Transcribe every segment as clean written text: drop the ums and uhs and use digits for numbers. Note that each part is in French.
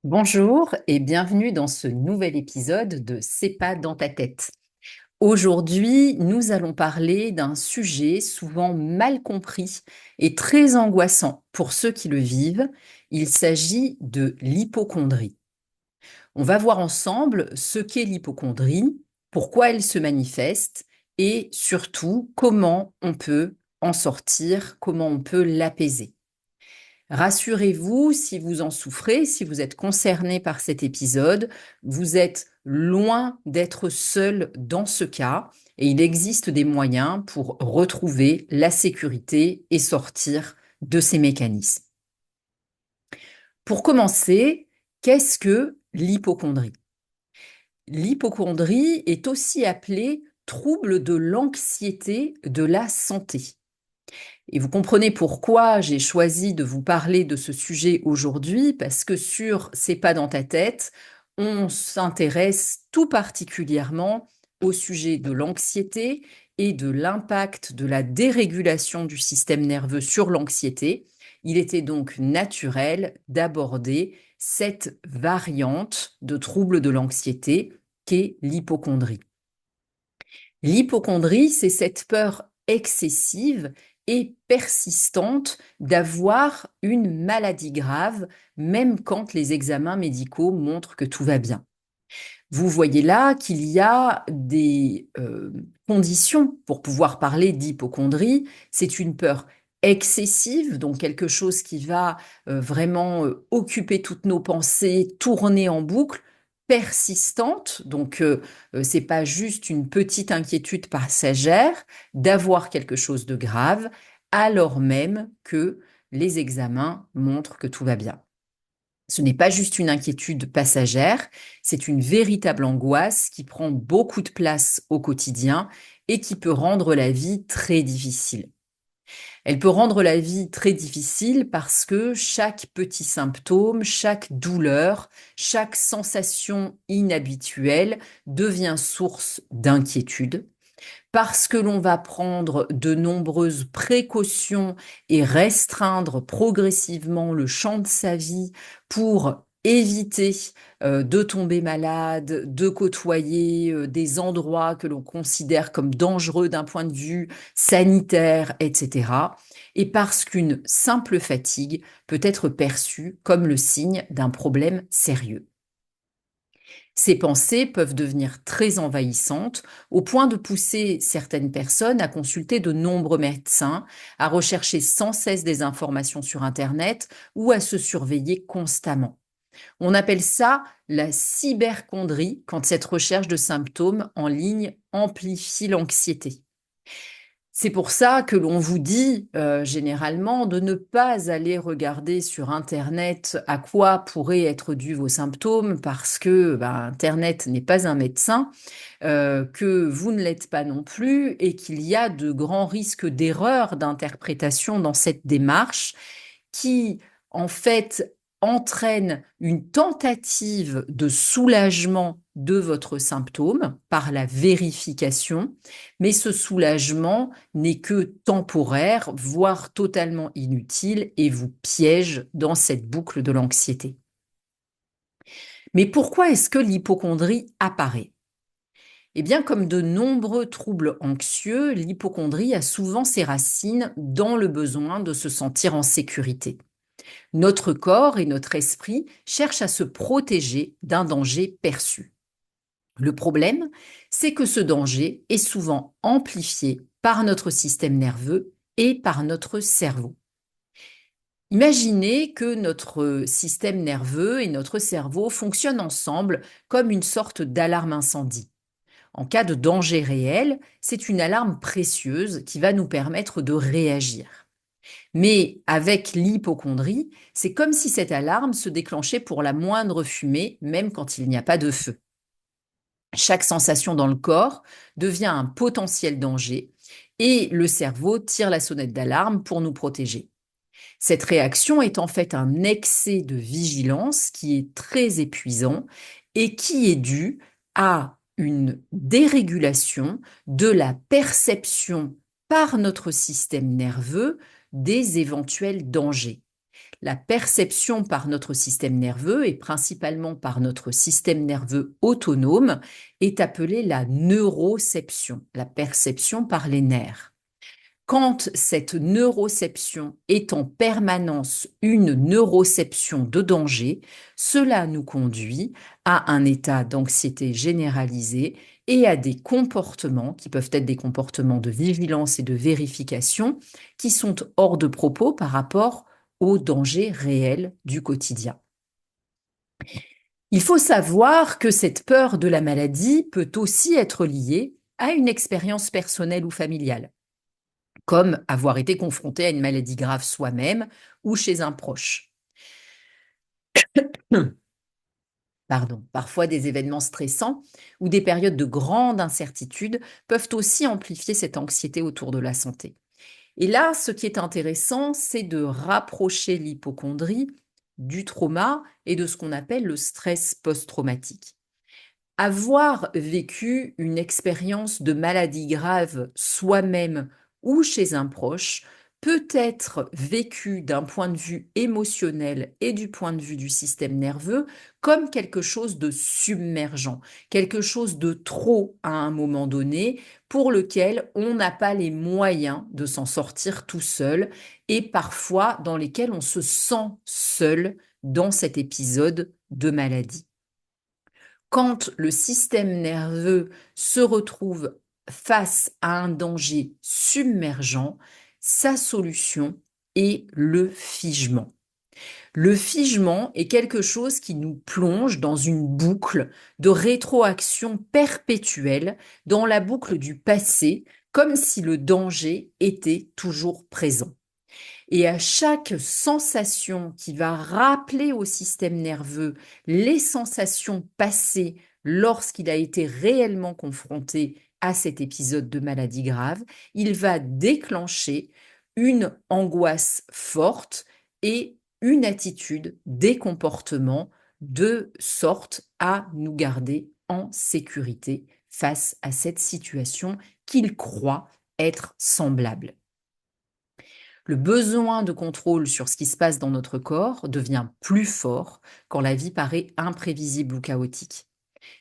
Bonjour et bienvenue dans ce nouvel épisode de C'est pas dans ta tête. Aujourd'hui, nous allons parler d'un sujet souvent mal compris et très angoissant pour ceux qui le vivent. Il s'agit de l'hypocondrie. On va voir ensemble ce qu'est l'hypocondrie, pourquoi elle se manifeste et surtout comment on peut en sortir, comment on peut l'apaiser. Rassurez-vous, si vous en souffrez, si vous êtes concerné par cet épisode, vous êtes loin d'être seul dans ce cas et il existe des moyens pour retrouver la sécurité et sortir de ces mécanismes. Pour commencer, qu'est-ce que l'hypocondrie? L'hypocondrie est aussi appelée trouble de l'anxiété de la santé. Et vous comprenez pourquoi j'ai choisi de vous parler de ce sujet aujourd'hui, parce que sur C'est pas dans ta tête, on s'intéresse tout particulièrement au sujet de l'anxiété et de l'impact de la dérégulation du système nerveux sur l'anxiété. Il était donc naturel d'aborder cette variante de trouble de l'anxiété qu'est l'hypocondrie. L'hypocondrie, c'est cette peur excessive et persistante d'avoir une maladie grave, même quand les examens médicaux montrent que tout va bien. Vous voyez là qu'il y a des conditions pour pouvoir parler d'hypocondrie. C'est une peur excessive, donc quelque chose qui va vraiment occuper toutes nos pensées, tourner en boucle, persistante, donc c'est pas juste une petite inquiétude passagère d'avoir quelque chose de grave, alors même que les examens montrent que tout va bien. Ce n'est pas juste une inquiétude passagère, c'est une véritable angoisse qui prend beaucoup de place au quotidien et qui peut rendre la vie très difficile. Elle peut rendre la vie très difficile parce que chaque petit symptôme, chaque douleur, chaque sensation inhabituelle devient source d'inquiétude, parce que l'on va prendre de nombreuses précautions et restreindre progressivement le champ de sa vie pour éviter de tomber malade, de côtoyer des endroits que l'on considère comme dangereux d'un point de vue sanitaire, etc. Et parce qu'une simple fatigue peut être perçue comme le signe d'un problème sérieux. Ces pensées peuvent devenir très envahissantes au point de pousser certaines personnes à consulter de nombreux médecins, à rechercher sans cesse des informations sur Internet ou à se surveiller constamment. On appelle ça la cyberchondrie quand cette recherche de symptômes en ligne amplifie l'anxiété. C'est pour ça que l'on vous dit généralement de ne pas aller regarder sur Internet à quoi pourraient être dus vos symptômes parce que Internet n'est pas un médecin, que vous ne l'êtes pas non plus et qu'il y a de grands risques d'erreur d'interprétation dans cette démarche qui, en fait, entraîne une tentative de soulagement de votre symptôme par la vérification, mais ce soulagement n'est que temporaire, voire totalement inutile et vous piège dans cette boucle de l'anxiété. Mais pourquoi est-ce que l'hypocondrie apparaît? Eh bien, comme de nombreux troubles anxieux, l'hypocondrie a souvent ses racines dans le besoin de se sentir en sécurité. Notre corps et notre esprit cherchent à se protéger d'un danger perçu. Le problème, c'est que ce danger est souvent amplifié par notre système nerveux et par notre cerveau. Imaginez que notre système nerveux et notre cerveau fonctionnent ensemble comme une sorte d'alarme incendie. En cas de danger réel, c'est une alarme précieuse qui va nous permettre de réagir. Mais avec l'hypocondrie, c'est comme si cette alarme se déclenchait pour la moindre fumée, même quand il n'y a pas de feu. Chaque sensation dans le corps devient un potentiel danger et le cerveau tire la sonnette d'alarme pour nous protéger. Cette réaction est en fait un excès de vigilance qui est très épuisant et qui est dû à une dérégulation de la perception par notre système nerveux des éventuels dangers. la perception par notre système nerveux, et principalement par notre système nerveux autonome, est appelée la neuroception, la perception par les nerfs. Quand cette neuroception est en permanence une neuroception de danger, cela nous conduit à un état d'anxiété généralisée et à des comportements qui peuvent être des comportements de vigilance et de vérification qui sont hors de propos par rapport aux dangers réels du quotidien. Il faut savoir que cette peur de la maladie peut aussi être liée à une expérience personnelle ou familiale, comme avoir été confronté à une maladie grave soi-même ou chez un proche. Pardon. Parfois, des événements stressants ou des périodes de grande incertitude peuvent aussi amplifier cette anxiété autour de la santé. Et là, ce qui est intéressant, c'est de rapprocher l'hypocondrie du trauma et de ce qu'on appelle le stress post-traumatique. Avoir vécu une expérience de maladie grave soi-même ou chez un proche peut être vécu d'un point de vue émotionnel et du point de vue du système nerveux comme quelque chose de submergent, quelque chose de trop à un moment donné pour lequel on n'a pas les moyens de s'en sortir tout seul et parfois dans lesquels on se sent seul dans cet épisode de maladie. Quand le système nerveux se retrouve face à un danger submergent, sa solution est le figement. Le figement est quelque chose qui nous plonge dans une boucle de rétroaction perpétuelle, dans la boucle du passé, comme si le danger était toujours présent. Et à chaque sensation qui va rappeler au système nerveux les sensations passées lorsqu'il a été réellement confronté à cet épisode de maladie grave, il va déclencher une angoisse forte et une attitude, des comportements de sorte à nous garder en sécurité face à cette situation qu'il croit être semblable. Le besoin de contrôle sur ce qui se passe dans notre corps devient plus fort quand la vie paraît imprévisible ou chaotique.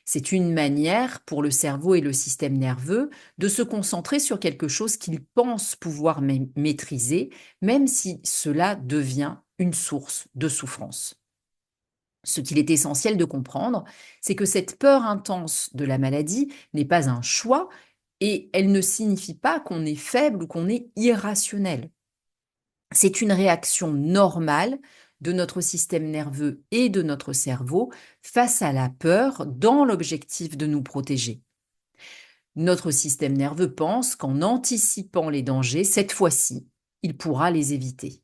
C'est une manière pour le cerveau et le système nerveux de se concentrer sur quelque chose qu'ils pensent pouvoir maîtriser, même si cela devient une source de souffrance. Ce qu'il est essentiel de comprendre, c'est que cette peur intense de la maladie n'est pas un choix et elle ne signifie pas qu'on est faible ou qu'on est irrationnel. C'est une réaction normale de notre système nerveux et de notre cerveau face à la peur dans l'objectif de nous protéger. Notre système nerveux pense qu'en anticipant les dangers, cette fois-ci, il pourra les éviter.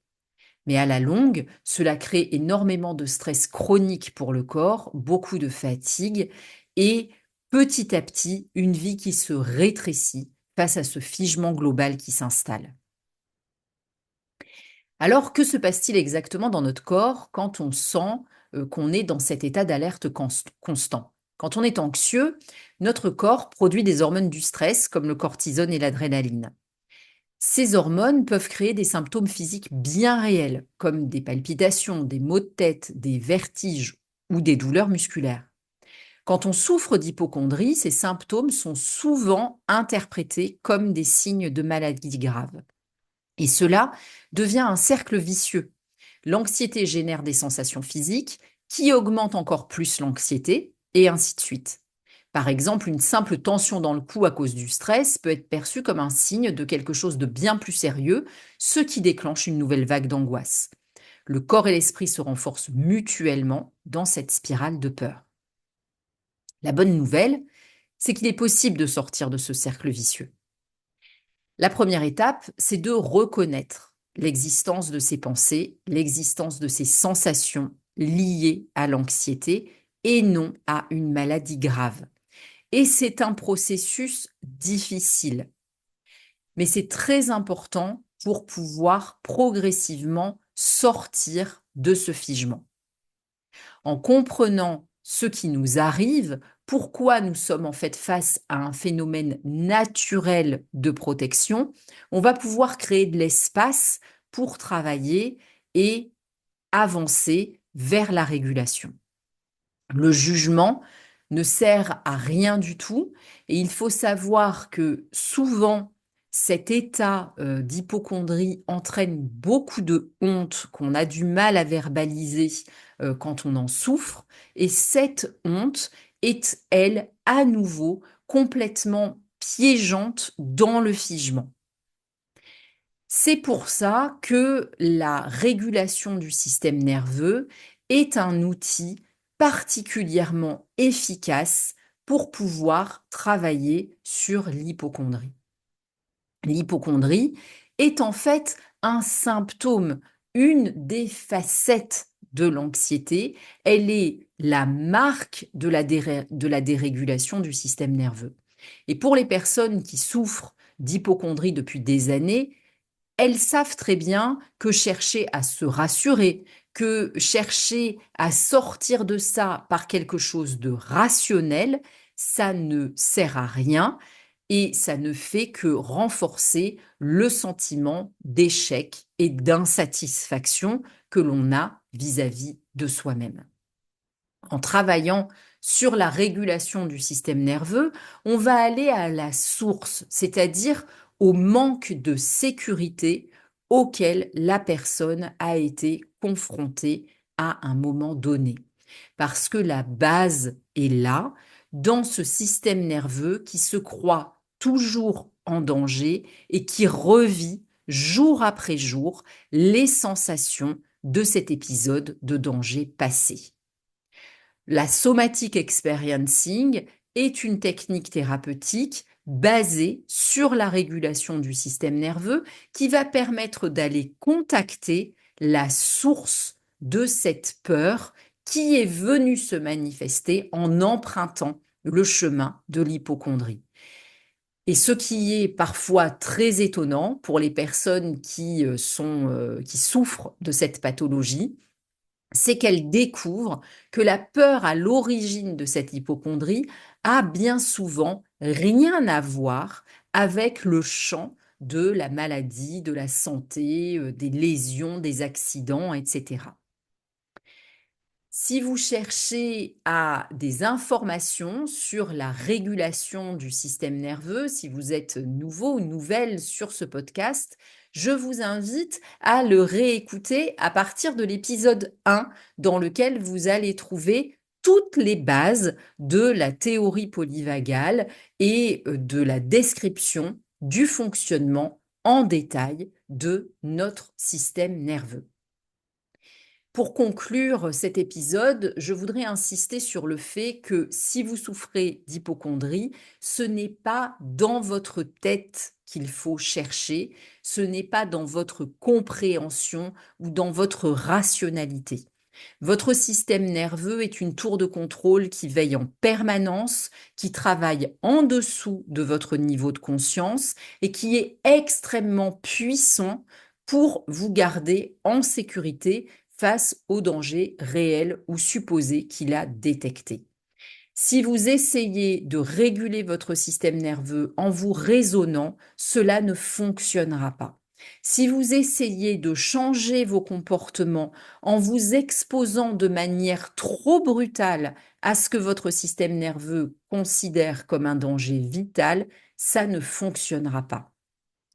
Mais à la longue, cela crée énormément de stress chronique pour le corps, beaucoup de fatigue et petit à petit, une vie qui se rétrécit face à ce figement global qui s'installe. Alors, que se passe-t-il exactement dans notre corps quand on sent qu'on est dans cet état d'alerte constant? Quand on est anxieux, notre corps produit des hormones du stress comme le cortisone et l'adrénaline. Ces hormones peuvent créer des symptômes physiques bien réels, comme des palpitations, des maux de tête, des vertiges ou des douleurs musculaires. Quand on souffre d'hypocondrie, ces symptômes sont souvent interprétés comme des signes de maladie grave. Et cela devient un cercle vicieux. L'anxiété génère des sensations physiques qui augmentent encore plus l'anxiété, et ainsi de suite. Par exemple, une simple tension dans le cou à cause du stress peut être perçue comme un signe de quelque chose de bien plus sérieux, ce qui déclenche une nouvelle vague d'angoisse. Le corps et l'esprit se renforcent mutuellement dans cette spirale de peur. La bonne nouvelle, c'est qu'il est possible de sortir de ce cercle vicieux. La première étape, c'est de reconnaître l'existence de ces pensées, l'existence de ces sensations liées à l'anxiété et non à une maladie grave. Et c'est un processus difficile, mais c'est très important pour pouvoir progressivement sortir de ce figement. En comprenant ce qui nous arrive, pourquoi nous sommes en fait face à un phénomène naturel de protection, on va pouvoir créer de l'espace pour travailler et avancer vers la régulation. Le jugement ne sert à rien du tout et il faut savoir que souvent, cet état d'hypocondrie entraîne beaucoup de honte qu'on a du mal à verbaliser quand on en souffre. Et cette honte est, elle, à nouveau complètement piégeante dans le figement. C'est pour ça que la régulation du système nerveux est un outil particulièrement efficace pour pouvoir travailler sur l'hypocondrie. L'hypocondrie est en fait un symptôme, une des facettes de l'anxiété. Elle est la marque de la dérégulation du système nerveux. Et pour les personnes qui souffrent d'hypocondrie depuis des années, elles savent très bien que chercher à se rassurer, que chercher à sortir de ça par quelque chose de rationnel, ça ne sert à rien et ça ne fait que renforcer le sentiment d'échec et d'insatisfaction que l'on a vis-à-vis de soi-même. En travaillant sur la régulation du système nerveux, on va aller à la source, c'est-à-dire au manque de sécurité auquel la personne a été confrontée à un moment donné. Parce que la base est là, dans ce système nerveux qui se croit toujours en danger et qui revit jour après jour les sensations de cet épisode de danger passé. La somatic experiencing est une technique thérapeutique basée sur la régulation du système nerveux qui va permettre d'aller contacter la source de cette peur qui est venue se manifester en empruntant le chemin de l'hypocondrie. Et ce qui est parfois très étonnant pour les personnes qui souffrent de cette pathologie, c'est qu'elle découvre que la peur à l'origine de cette hypocondrie a bien souvent rien à voir avec le champ de la maladie, de la santé, des lésions, des accidents, etc. Si vous cherchez à des informations sur la régulation du système nerveux, si vous êtes nouveau ou nouvelle sur ce podcast, je vous invite à le réécouter à partir de l'épisode 1 dans lequel vous allez trouver toutes les bases de la théorie polyvagale et de la description du fonctionnement en détail de notre système nerveux. Pour conclure cet épisode, je voudrais insister sur le fait que si vous souffrez d'hypocondrie, ce n'est pas dans votre tête qu'il faut chercher, ce n'est pas dans votre compréhension ou dans votre rationalité. Votre système nerveux est une tour de contrôle qui veille en permanence, qui travaille en dessous de votre niveau de conscience et qui est extrêmement puissant pour vous garder en sécurité face aux dangers réels ou supposés qu'il a détectés. Si vous essayez de réguler votre système nerveux en vous raisonnant, cela ne fonctionnera pas. Si vous essayez de changer vos comportements en vous exposant de manière trop brutale à ce que votre système nerveux considère comme un danger vital, ça ne fonctionnera pas.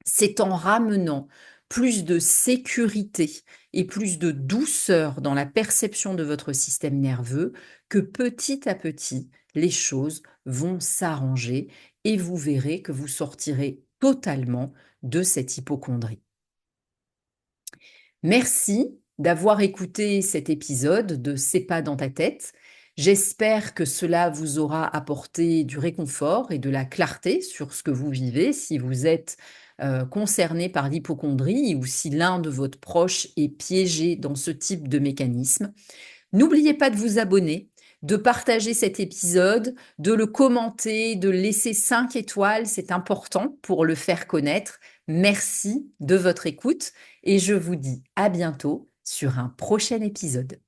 C'est en ramenant plus de sécurité et plus de douceur dans la perception de votre système nerveux que petit à petit, les choses vont s'arranger et vous verrez que vous sortirez totalement de cette hypocondrie. Merci d'avoir écouté cet épisode de C'est pas dans ta tête. J'espère que cela vous aura apporté du réconfort et de la clarté sur ce que vous vivez si vous êtes concerné par l'hypocondrie ou si l'un de vos proches est piégé dans ce type de mécanisme. N'oubliez pas de vous abonner, de partager cet épisode, de le commenter, de laisser 5 étoiles, c'est important pour le faire connaître. Merci de votre écoute et je vous dis à bientôt sur un prochain épisode.